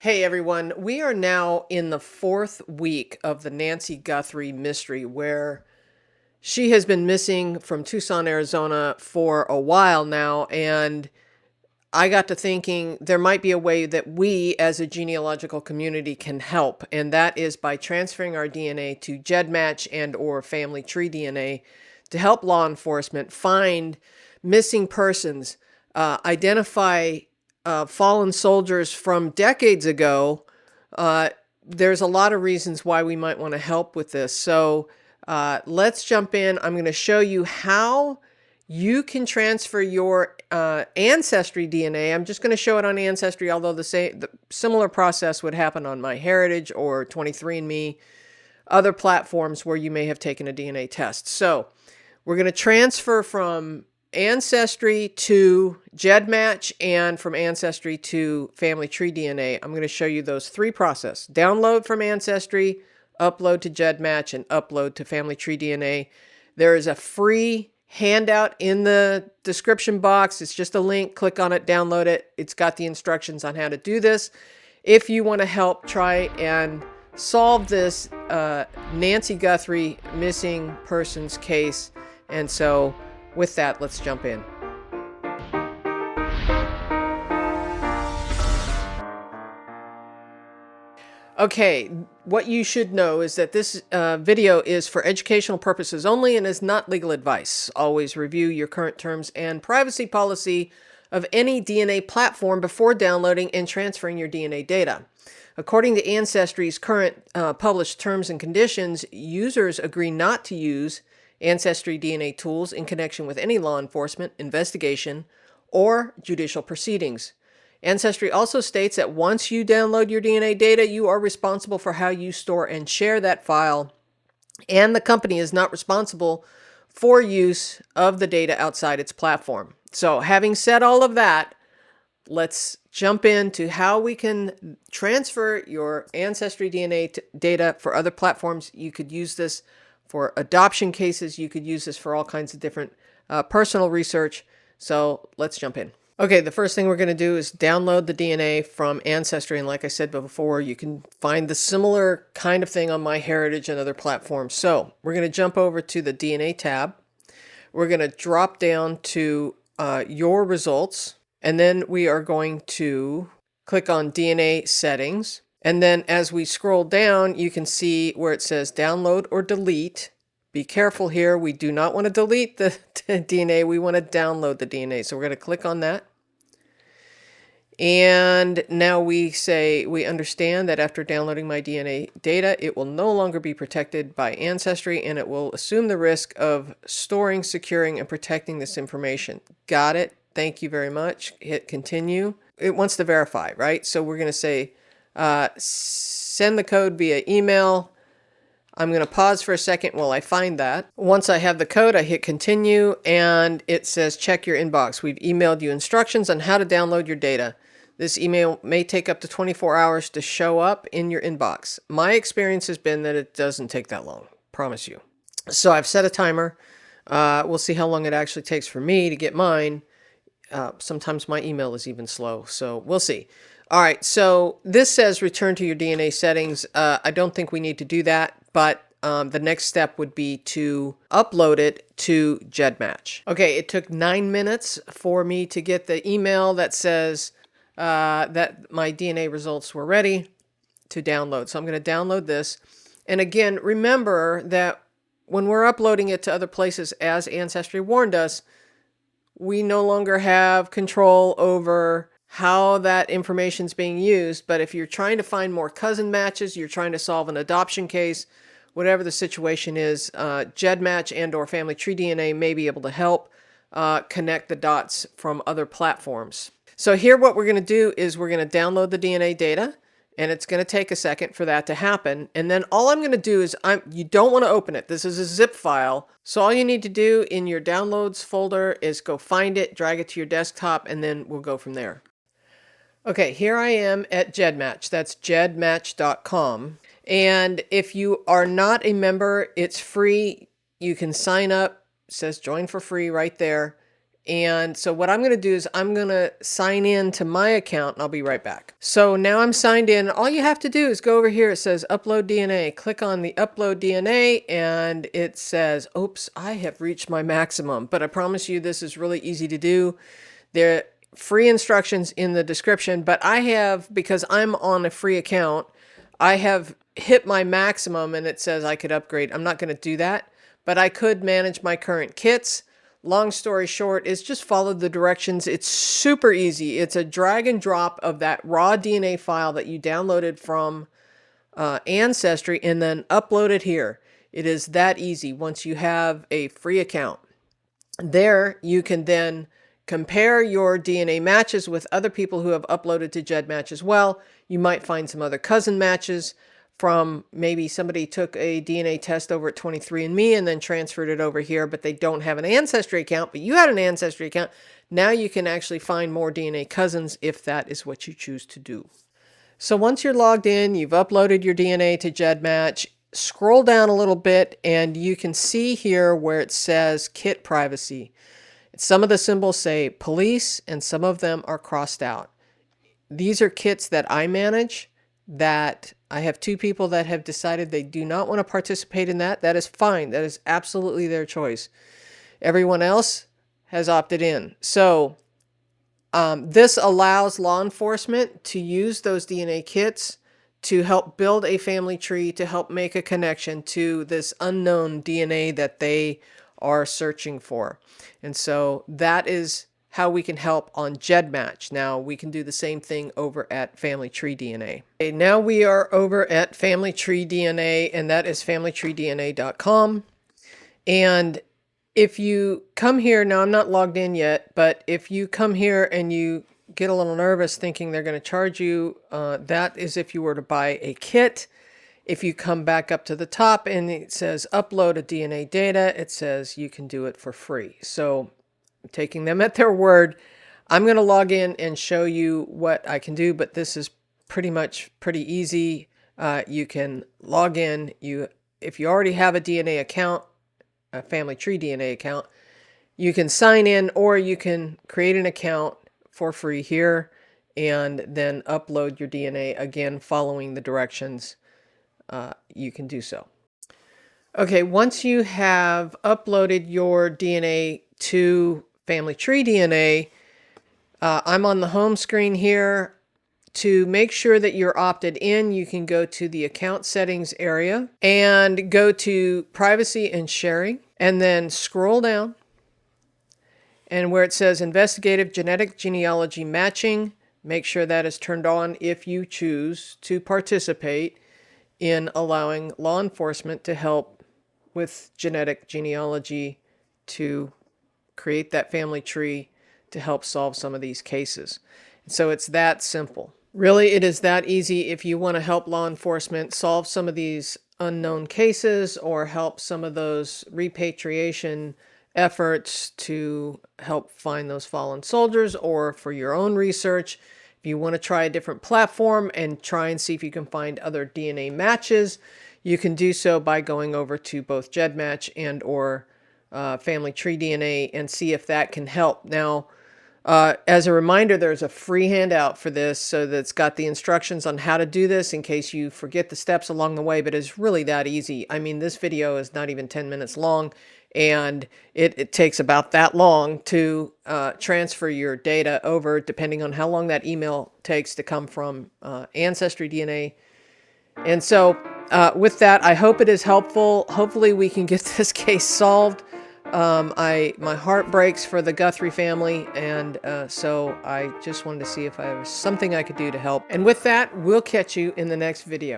Hey everyone, we are now in the fourth week of the Nancy Guthrie mystery, where she has been missing from Tucson, Arizona for a while now. And I got to thinking there might be a way that we as a genealogical community can help. And that is by transferring our DNA to GEDMatch and or family tree DNA to help law enforcement find missing persons, identify fallen soldiers from decades ago. There's a lot of reasons why we might want to help with this. So let's jump in. I'm going to show you how you can transfer your Ancestry DNA. I'm just going to show it on Ancestry, although the similar process would happen on MyHeritage or 23andMe, other platforms where you may have taken a DNA test. So we're going to transfer from Ancestry to GEDMatch and from Ancestry to Family Tree DNA. I'm going to show you those three processes. Download from Ancestry, upload to GEDMatch, and upload to Family Tree DNA. There is a free handout in the description box. It's just a link. Click on it, download it. It's got the instructions on how to do this. If you want to help try and solve this Nancy Guthrie missing persons case. And so with that, let's jump in. Okay, what you should know is that this video is for educational purposes only and is not legal advice. Always review your current terms and privacy policy of any DNA platform before downloading and transferring your DNA data. According to Ancestry's current published terms and conditions, users agree not to use Ancestry DNA tools in connection with any law enforcement, investigation, or judicial proceedings. Ancestry also states that once you download your DNA data, you are responsible for how you store and share that file, and the company is not responsible for use of the data outside its platform. So having said all of that, let's jump into how we can transfer your Ancestry DNA data for other platforms. You could use this for adoption cases. You could use this for all kinds of different personal research. So let's jump in. Okay, the first thing we're going to do is download the DNA from Ancestry. And like I said before, you can find the similar kind of thing on MyHeritage and other platforms. So we're going to jump over to the DNA tab. We're going to drop down to your results. And then we are going to click on DNA settings. And then as we scroll down, you can see where it says download or delete. Be careful here. We do not want to delete the DNA. We want to download the DNA. So we're going to click on that. And now we say we understand that after downloading my DNA data, it will no longer be protected by Ancestry, and it will assume the risk of storing, securing, and protecting this information. Got it. Thank you very much. Hit continue. It wants to verify, right? So we're going to say send the code via email. I'm going to pause for a second while I find that. Once I have the code, I hit continue, and it says check your inbox. We've emailed you instructions on how to download your data. This email may take up to 24 hours to show up in your inbox. My experience has been that it doesn't take that long, promise you. So I've set a timer. We'll see how long it actually takes for me to get mine. Sometimes my email is even slow, so we'll see. All right, so this says return to your DNA settings. I don't think we need to do that, but the next step would be to upload it to GEDMatch. Okay, it took 9 minutes for me to get the email that says that my DNA results were ready to download. So I'm going to download this. And again, remember that when we're uploading it to other places, as Ancestry warned us, we no longer have control over how that information is being used. But if you're trying to find more cousin matches, you're trying to solve an adoption case, whatever the situation is, GEDMatch and or Family Tree DNA may be able to help connect the dots from other platforms. So here what we're going to do is we're going to download the DNA data, and it's going to take a second for that to happen. And then all I'm going to do is, you don't want to open it. This is a zip file. So all you need to do in your downloads folder is go find it, drag it to your desktop, and then we'll go from there. Okay, here I am at GEDMatch. That's gedmatch.com. And if you are not a member, it's free. You can sign up. It says join for free right there. And so what I'm going to do is I'm going to sign in to my account and I'll be right back. So now I'm signed in. All you have to do is go over here. It says upload DNA. Click on the upload DNA and it says, oops, I have reached my maximum. But I promise you this is really easy to do. There are free instructions in the description, but I have, because I'm on a free account, I have hit my maximum and it says I could upgrade. I'm not going to do that, but I could manage my current kits. Long story short is just follow the directions. It's super easy. It's a drag and drop of that raw DNA file that you downloaded from Ancestry and then upload it here. It is that easy once you have a free account. There you can then compare your DNA matches with other people who have uploaded to GEDMatch as well. You might find some other cousin matches from maybe somebody took a DNA test over at 23andMe and then transferred it over here, but they don't have an Ancestry account, but you had an Ancestry account. Now you can actually find more DNA cousins if that is what you choose to do. So once you're logged in, you've uploaded your DNA to GEDMatch, scroll down a little bit and you can see here where it says kit privacy. Some of the symbols say police and some of them are crossed out. These are kits that I manage that I have 2 people that have decided they do not want to participate in that. That is fine. That is absolutely their choice. Everyone else has opted in. So this allows law enforcement to use those DNA kits to help build a family tree, to help make a connection to this unknown DNA that they are searching for. And so that is how we can help on GEDMatch. Now we can do the same thing over at Family Tree DNA. Okay, now we are over at Family Tree DNA, and that is familytreedna.com. And if you come here, now I'm not logged in yet, but if you come here and you get a little nervous thinking they're going to charge you, that is if you were to buy a kit. If you come back up to the top and it says upload a DNA data, it says you can do it for free. So taking them at their word, I'm going to log in and show you what I can do, but this is pretty easy. You can log in. If you already have a DNA account, a Family Tree DNA account, you can sign in or you can create an account for free here and then upload your DNA again following the directions. You can do so. Okay, once you have uploaded your DNA to Family Tree DNA, I'm on the home screen here. To make sure that you're opted in, you can go to the account settings area and go to privacy and sharing and then scroll down. And where it says Investigative Genetic Genealogy Matching, make sure that is turned on if you choose to participate in allowing law enforcement to help with genetic genealogy to create that family tree to help solve some of these cases. And so it's that simple. Really, it is that easy if you want to help law enforcement solve some of these unknown cases or help some of those repatriation efforts to help find those fallen soldiers, or for your own research. If you want to try a different platform and try and see if you can find other DNA matches, you can do so by going over to both GEDMatch and or Family Tree DNA and see if that can help. Now, as a reminder, there's a free handout for this, so that's got the instructions on how to do this in case you forget the steps along the way, but it's really that easy. I mean, this video is not even 10 minutes long, and it takes about that long to transfer your data over, depending on how long that email takes to come from Ancestry DNA. And so with that, I hope it is helpful. Hopefully we can get this case solved. My heart breaks for the Guthrie family, and so I just wanted to see if there was something I could do to help. And with that, we'll catch you in the next video.